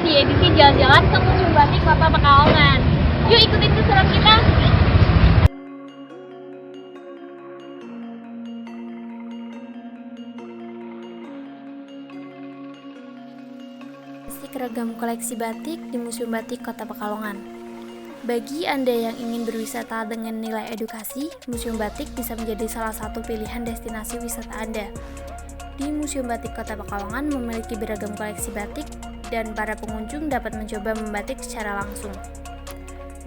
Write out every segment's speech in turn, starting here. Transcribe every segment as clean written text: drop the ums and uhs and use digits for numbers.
di edisi Jalan-Jalan ke Museum Batik Kota Pekalongan. Yuk ikutin keseruan kita! Keragam koleksi batik di Museum Batik Kota Pekalongan. Bagi Anda yang ingin berwisata dengan nilai edukasi, Museum Batik bisa menjadi salah satu pilihan destinasi wisata Anda. Di Museum Batik Kota Pekalongan memiliki beragam koleksi batik dan para pengunjung dapat mencoba membatik secara langsung.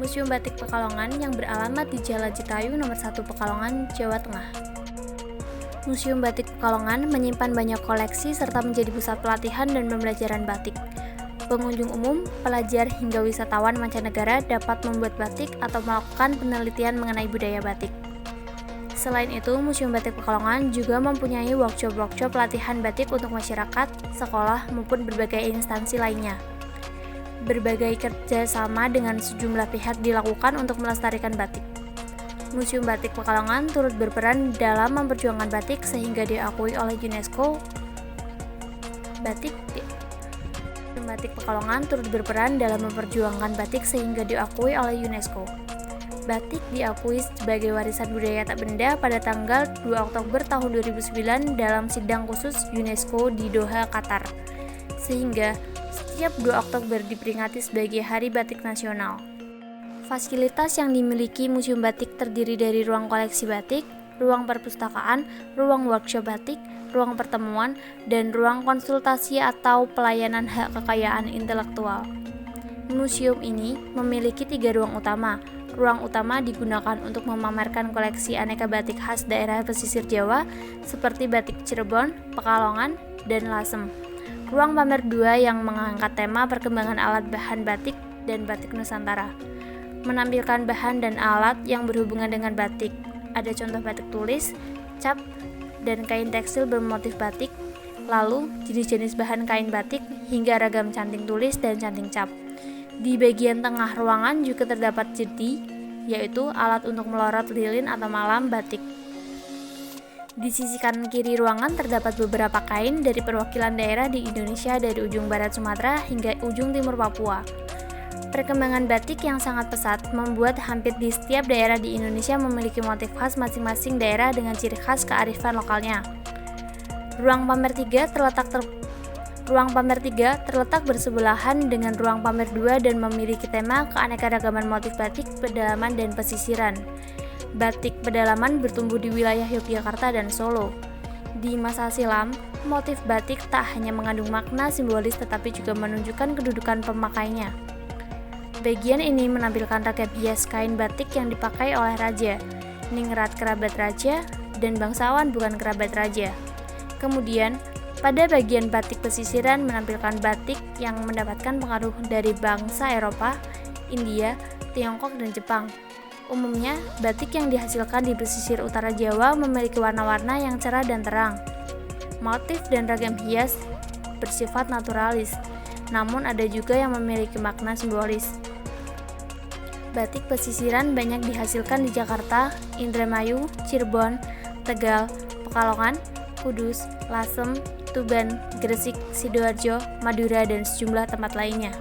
Museum Batik Pekalongan yang beralamat di Jalan Citayu nomor 1 Pekalongan, Jawa Tengah. Museum Batik Pekalongan menyimpan banyak koleksi serta menjadi pusat pelatihan dan pembelajaran batik. Pengunjung umum, pelajar, hingga wisatawan mancanegara dapat membuat batik atau melakukan penelitian mengenai budaya batik. Selain itu, Museum Batik Pekalongan juga mempunyai workshop-workshop pelatihan batik untuk masyarakat, sekolah, maupun berbagai instansi lainnya. Berbagai kerjasama dengan sejumlah pihak dilakukan untuk melestarikan batik. Museum Batik Pekalongan turut berperan dalam memperjuangkan batik sehingga diakui oleh UNESCO. Batik Pekalongan turut berperan dalam memperjuangkan batik sehingga diakui oleh UNESCO. Batik diakui sebagai warisan budaya tak benda pada tanggal 2 Oktober tahun 2009 dalam sidang khusus UNESCO di Doha, Qatar. Sehingga setiap 2 Oktober diperingati sebagai Hari Batik Nasional. Fasilitas yang dimiliki Museum Batik terdiri dari ruang koleksi batik, ruang perpustakaan, ruang workshop batik, ruang pertemuan, dan ruang konsultasi atau pelayanan hak kekayaan intelektual. Museum ini memiliki 3 ruang utama. Ruang utama digunakan untuk memamerkan koleksi aneka batik khas daerah pesisir Jawa seperti batik Cirebon, Pekalongan, dan Lasem. Ruang pamer 2 yang mengangkat tema perkembangan alat bahan batik dan batik Nusantara, menampilkan bahan dan alat yang berhubungan dengan batik. Ada contoh batik tulis, cap, dan kain tekstil bermotif batik, lalu jenis-jenis bahan kain batik hingga ragam canting tulis dan canting cap. Di bagian tengah ruangan juga terdapat jedi, yaitu alat untuk melorot lilin atau malam batik. Di sisi kanan kiri ruangan terdapat beberapa kain dari perwakilan daerah di Indonesia dari ujung barat Sumatera hingga ujung timur Papua. Perkembangan batik yang sangat pesat membuat hampir di setiap daerah di Indonesia memiliki motif khas masing-masing daerah dengan ciri khas kearifan lokalnya. Ruang pamer 3 terletak bersebelahan dengan ruang pamer 2 dan memiliki tema keanekaragaman motif batik pedalaman dan pesisiran. Batik pedalaman bertumbuh di wilayah Yogyakarta dan Solo. Di masa silam, motif batik tak hanya mengandung makna simbolis tetapi juga menunjukkan kedudukan pemakainya. Bagian ini menampilkan ragam hias kain batik yang dipakai oleh raja, ningrat kerabat raja, dan bangsawan bukan kerabat raja. Kemudian, pada bagian batik pesisiran menampilkan batik yang mendapatkan pengaruh dari bangsa Eropa, India, Tiongkok, dan Jepang. Umumnya, batik yang dihasilkan di pesisir utara Jawa memiliki warna-warna yang cerah dan terang. Motif dan ragam hias bersifat naturalis, namun ada juga yang memiliki makna simbolis. Batik pesisiran banyak dihasilkan di Jakarta, Indramayu, Cirebon, Tegal, Pekalongan, Kudus, Lasem, Tuban, Gresik, Sidoarjo, Madura, dan sejumlah tempat lainnya.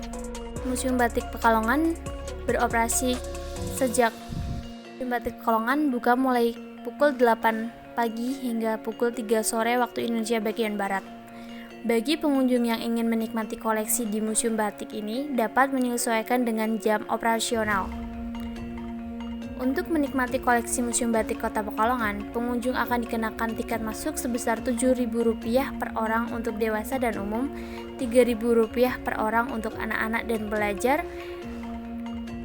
Museum Batik Pekalongan beroperasi sejak Museum Batik Pekalongan buka mulai pukul 8 pagi hingga pukul 3 sore waktu Indonesia bagian Barat. Bagi pengunjung yang ingin menikmati koleksi di Museum Batik ini dapat menyesuaikan dengan jam operasional. Untuk menikmati koleksi Museum Batik Kota Pekalongan, pengunjung akan dikenakan tiket masuk sebesar Rp7.000 per orang untuk dewasa dan umum, Rp3.000 per orang untuk anak-anak dan pelajar,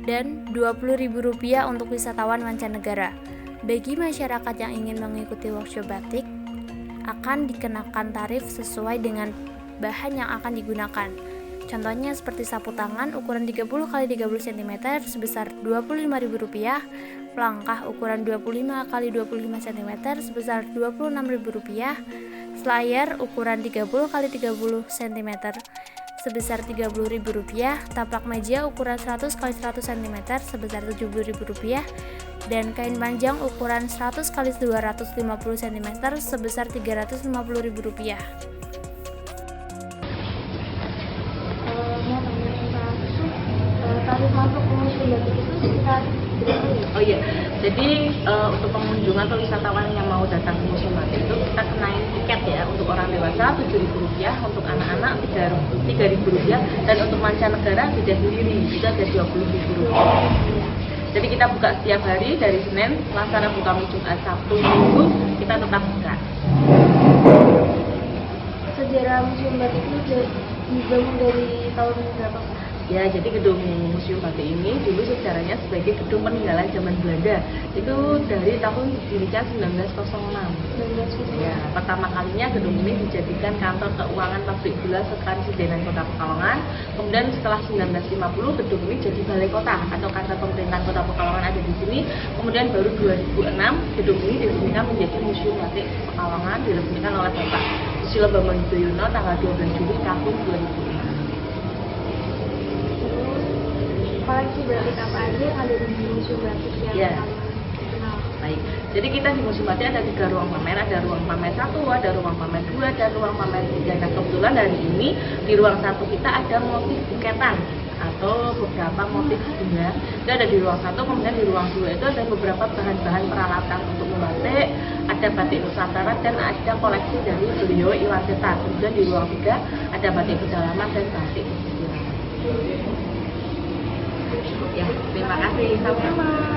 dan Rp20.000 untuk wisatawan mancanegara. Bagi masyarakat yang ingin mengikuti workshop batik, akan dikenakan tarif sesuai dengan bahan yang akan digunakan. Contohnya seperti sapu tangan ukuran 30x30 cm sebesar Rp25.000, pelangkah ukuran 25x25 cm sebesar Rp26.000, selayar ukuran 30x30 cm sebesar Rp30.000, taplak meja ukuran 100x100 cm sebesar Rp70.000, dan kain panjang ukuran 100x250 cm sebesar Rp350.000. museum batik itu sekitar berapa ya? Oh iya, jadi untuk pengunjung atau wisatawan yang mau datang ke Museum Batik itu kita kenain tiket ya. Untuk orang dewasa Rp7.000, untuk anak-anak Rp3.000, dan untuk mancanegara beda sendiri, itu ada Rp20.000. Jadi kita buka setiap hari dari Senin, Selasa, Rabu, Kamis, Jumat, Sabtu, Minggu, kita tetap buka. Sejarah museum batik itu dibangun dari tahun berapa? Ya, jadi gedung Museum Batik ini dulu sejarahnya sebagai gedung peninggalan zaman Belanda. Itu dari tahun didirikan 1906. Ya, pertama kalinya gedung ini dijadikan kantor keuangan pabrik gula Kepresidenan Kota Pekalongan. Kemudian setelah 1950 gedung ini jadi balai kota atau kantor pemerintahan Kota Pekalongan ada di sini. Kemudian baru 2006 gedung ini diresmikan menjadi Museum Batik Pekalongan, diresmikan oleh Bapak Susilo Bambang Yudhoyono tanggal 12 Juli tahun 2006. Koleksi batik apa aja yang ada di museum batik yang Ya. terkenal? Baik, jadi kita di Museum Batik ada 3 ruang pamer, ada ruang pamer 1, ada ruang pamer 2, dan ruang pamer 3. Nah, kebetulan hari ini di ruang 1 kita ada motif buketan atau beberapa motif bunga. Itu ada di ruang 1, kemudian di ruang 2 itu ada beberapa bahan-bahan peralatan untuk membatik, ada batik Nusantara dan ada koleksi dari beliau Iwan Setar. Kemudian di ruang 3 ada batik pedalaman dan batik pesisiran. Ya, terima kasih. Sama-sama.